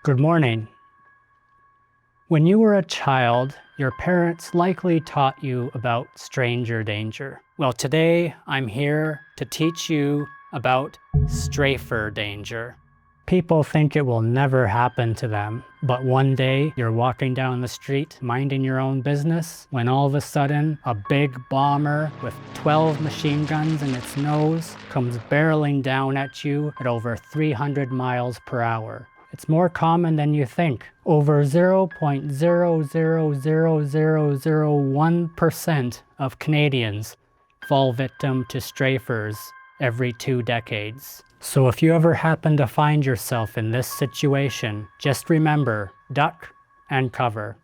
Good morning. When you were a child, your parents likely taught you about stranger danger. Well, today I'm here to teach you about strafer danger. People think it will never happen to them, but one day you're walking down the street, minding your own business, when all of a sudden a big bomber with 12 machine guns in its nose comes barreling down at you at over 300 miles per hour. It's more common than you think. Over 0.0000001% of Canadians fall victim to strafers every 2 decades. So if you ever happen to find yourself in this situation, just remember, duck and cover.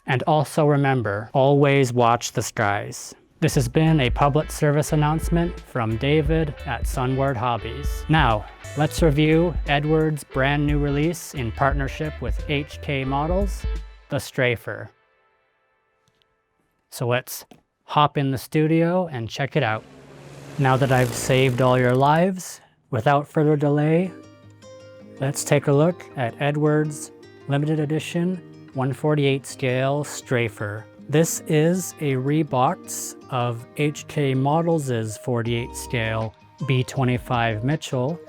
And also remember, always watch the skies. This has been a public service announcement from David at Sunward Hobbies. Now, let's review Eduard's brand new release in partnership with HK Models, the Strafer. So let's hop in the studio and check it out. Now that I've saved all your lives, without further delay, let's take a look at Eduard's limited edition 1/48 scale Strafer. This is a rebox of HK Models' 48 scale B-25 Mitchell,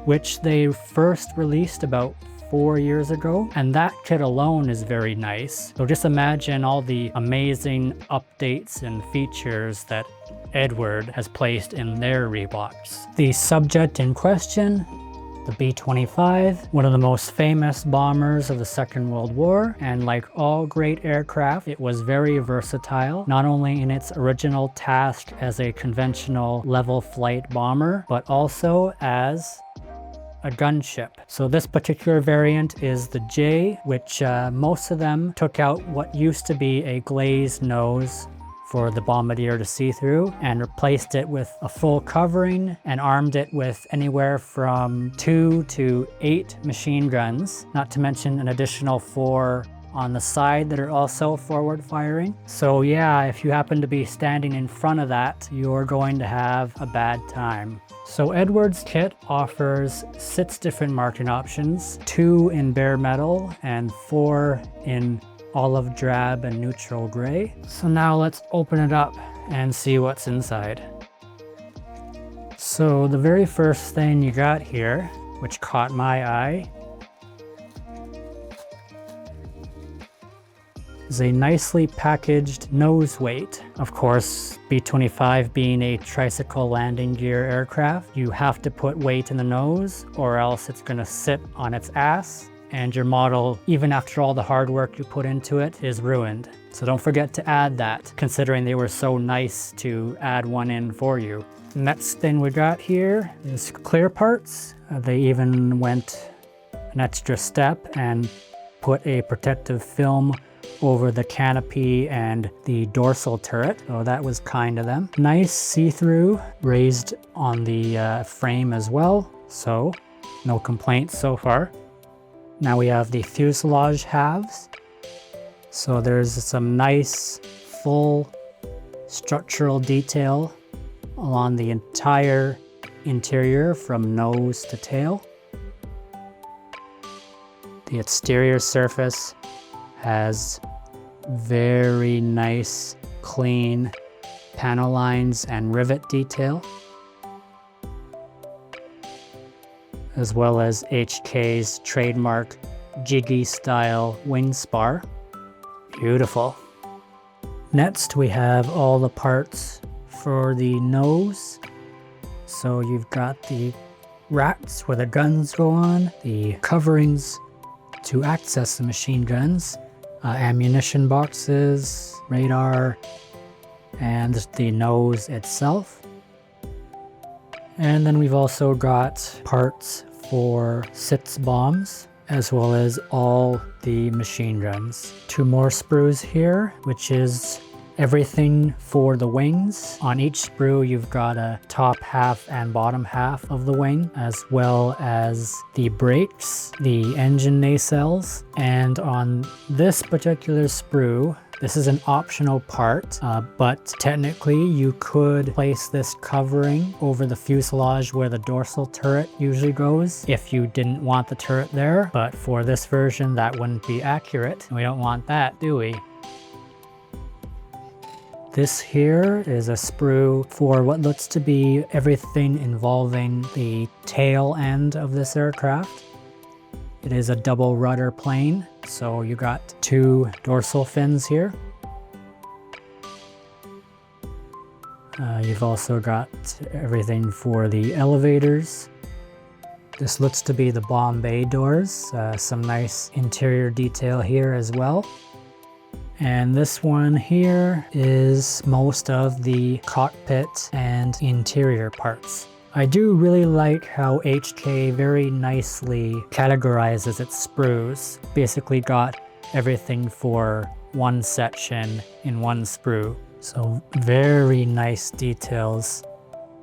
which they first released about 4 years ago, and that kit alone is very nice. So just imagine all the amazing updates and features that Eduard has placed in their rebox. The subject in question, the B-25, one of the most famous bombers of the Second World War, and like all great aircraft, it was very versatile, not only in its original task as a conventional level flight bomber, but also as a gunship. So this particular variant is the J, which most of them took out what used to be a glazed nose for the bombardier to see through and replaced it with a full covering and armed it with anywhere from 2 to 8 machine guns, not to mention an additional 4 on the side that are also forward firing. So yeah, if you happen to be standing in front of that, you're going to have a bad time. So Eduard's kit offers 6 different marking options, 2 in bare metal and 4 in olive drab and neutral gray. So now let's open it up and see what's inside. So the very first thing you got here, which caught my eye, is a nicely packaged nose weight. Of course, B-25 being a tricycle landing gear aircraft, you have to put weight in the nose or else it's gonna sit on its ass, and your model, even after all the hard work you put into it, is ruined. So don't forget to add that, considering they were so nice to add one in for you. Next thing we got here is clear parts. They even went an extra step and put a protective film over the canopy and the dorsal turret, so that was kind of them. Nice see-through, raised on the frame as well, so no complaints so far. Now we have the fuselage halves. So there's some nice full structural detail along the entire interior from nose to tail. The exterior surface has very nice, clean panel lines and rivet detail, as well as HK's trademark jiggy style wing spar. Beautiful. Next we have all the parts for the nose. So you've got the racks where the guns go on, the coverings to access the machine guns, ammunition boxes, radar, and the nose itself. And then we've also got parts for 6 bombs, as well as all the machine guns. 2 more sprues here, which is everything for the wings. On each sprue, you've got a top half and bottom half of the wing, as well as the brakes, the engine nacelles, and on this particular sprue, This is an optional part, but technically you could place this covering over the fuselage where the dorsal turret usually goes if you didn't want the turret there. But for this version, that wouldn't be accurate. We don't want that, do we? This here is a sprue for what looks to be everything involving the tail end of this aircraft. It is a double rudder plane, so you got 2 dorsal fins here. You've also got everything for the elevators. This looks to be the bomb bay doors, some nice interior detail here as well. And this one here is most of the cockpit and interior parts. I do really like how HK very nicely categorizes its sprues. Basically got everything for one section in one sprue. So very nice details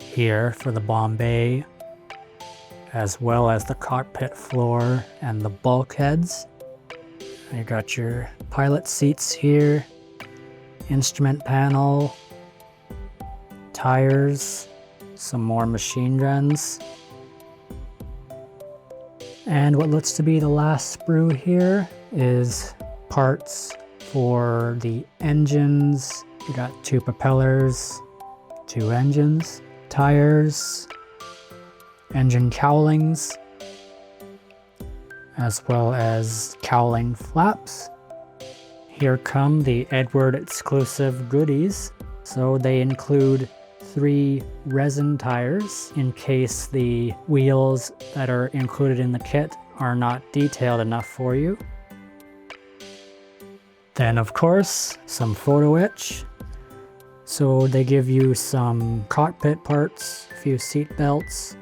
here for the bomb bay, as well as the cockpit floor and the bulkheads. You got your pilot seats here, instrument panel, tires, some more machine guns. And what looks to be the last sprue here is parts for the engines. You got 2 propellers, 2 engines, tires, engine cowlings, as well as cowling flaps. Here come the Eduard exclusive goodies. So they include 3 resin tires in case the wheels that are included in the kit are not detailed enough for you. Then of course, some photo etch. So they give you some cockpit parts, a few seat belts,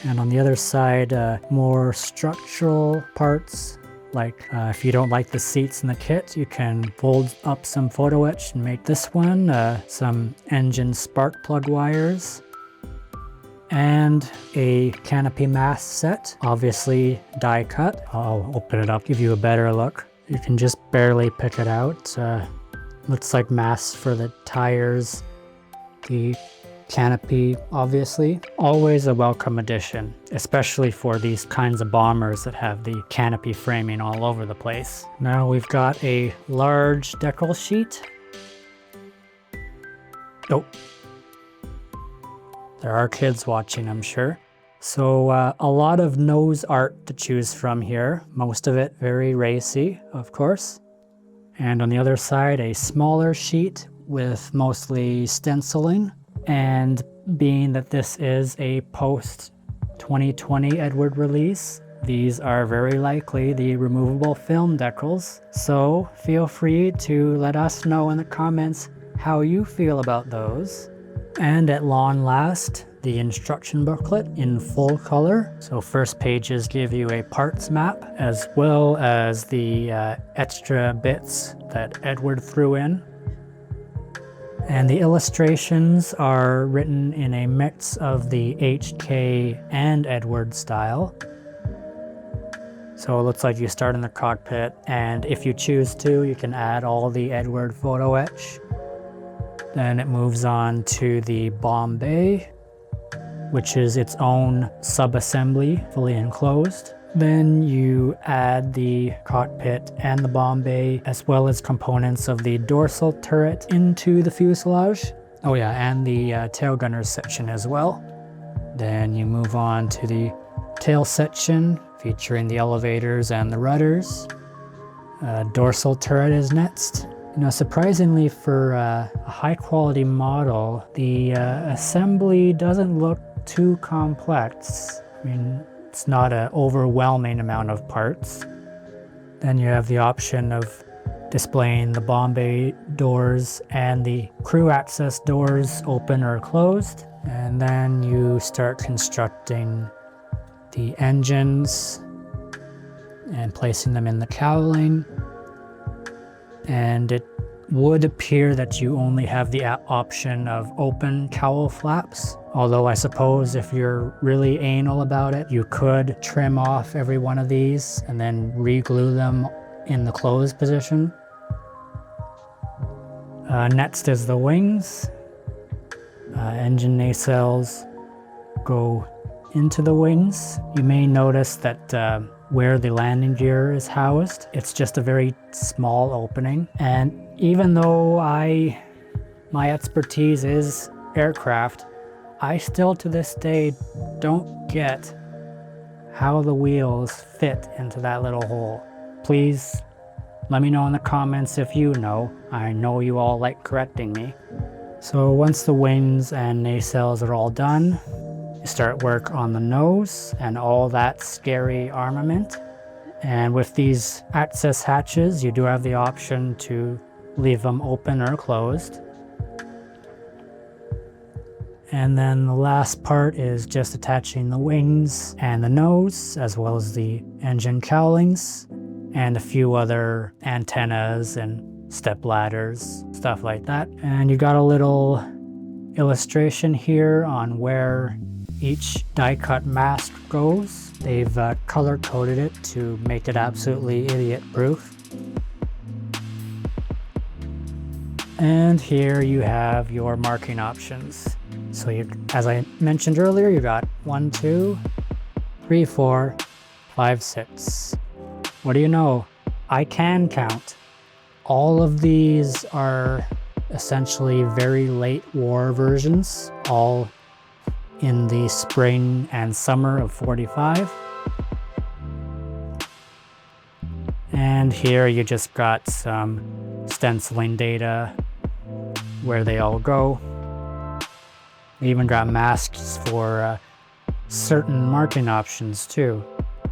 and on the other side, more structural parts. Like if you don't like the seats in the kit, you can fold up some photo etch and make this one. Some engine spark plug wires, and a canopy mast set, obviously die cut. I'll open it up, give you a better look. You can just barely pick it out. Looks like masts for the tires, the canopy, obviously. Always a welcome addition, especially for these kinds of bombers that have the canopy framing all over the place. Now we've got a large decal sheet. Oh, there are kids watching, I'm sure. So a lot of nose art to choose from here. Most of it very racy, of course. And on the other side, a smaller sheet with mostly stenciling. And being that this is a post-2020 Eduard release, these are very likely the removable film decals. So feel free to let us know in the comments how you feel about those. And at long last, the instruction booklet in full color. So first pages give you a parts map as well as the extra bits that Eduard threw in. And the illustrations are written in a mix of the HK and Eduard style. So it looks like you start in the cockpit, and if you choose to, you can add all the Eduard photo etch. Then it moves on to the bomb bay, which is its own sub-assembly, fully enclosed. Then you add the cockpit and the bomb bay, as well as components of the dorsal turret into the fuselage. Oh yeah, and the tail gunner section as well. Then you move on to the tail section, featuring the elevators and the rudders. Dorsal turret is next. You know, surprisingly for a high-quality model, the assembly doesn't look too complex. I mean, it's not an overwhelming amount of parts. Then you have the option of displaying the bomb bay doors and the crew access doors open or closed. And then you start constructing the engines and placing them in the cowling. And it would appear that you only have the option of open cowl flaps. Although I suppose if you're really anal about it, you could trim off every one of these and then re-glue them in the closed position. Next is the wings. Engine nacelles go into the wings. You may notice that where the landing gear is housed, it's just a very small opening. And even though my expertise is aircraft, I still to this day don't get how the wheels fit into that little hole. Please let me know in the comments if you know. I know you all like correcting me. So once the wings and nacelles are all done, you start work on the nose and all that scary armament. And with these access hatches, you do have the option to leave them open or closed. And then the last part is just attaching the wings and the nose, as well as the engine cowlings, and a few other antennas and step ladders, stuff like that. And you got a little illustration here on where each die cut mask goes. They've color coded it to make it absolutely idiot proof. And here you have your marking options. So as I mentioned earlier, you got 1, 2, 3, 4, 5, 6. What do you know? I can count. All of these are essentially very late war versions, all in the spring and summer of 45. And here you just got some stenciling data where they all go. We even got masks for certain marking options too.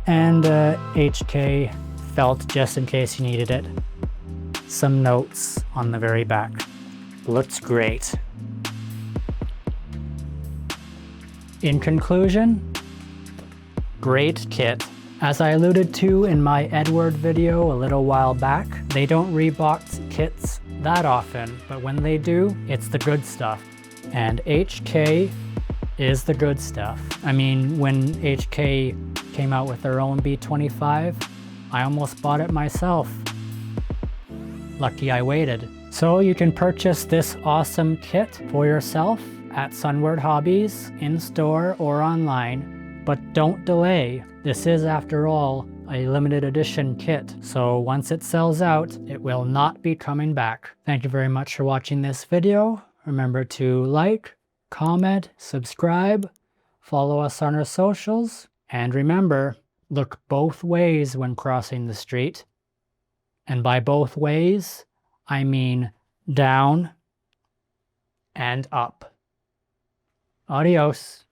And HK felt, just in case you needed it, some notes on the very back. Looks great. In conclusion, great kit. As I alluded to in my Eduard video a little while back, they don't rebox kits that often, but when they do, it's the good stuff. And HK is the good stuff. I mean, when HK came out with their own B-25, I almost bought it myself. Lucky I waited. So you can purchase this awesome kit for yourself at Sunward Hobbies, in store or online, but don't delay. This is, after all, a limited edition kit, so once it sells out, it will not be coming back. Thank you very much for watching this video. Remember to like, comment, subscribe, follow us on our socials, and remember, look both ways when crossing the street. And by both ways, I mean down and up. Adios.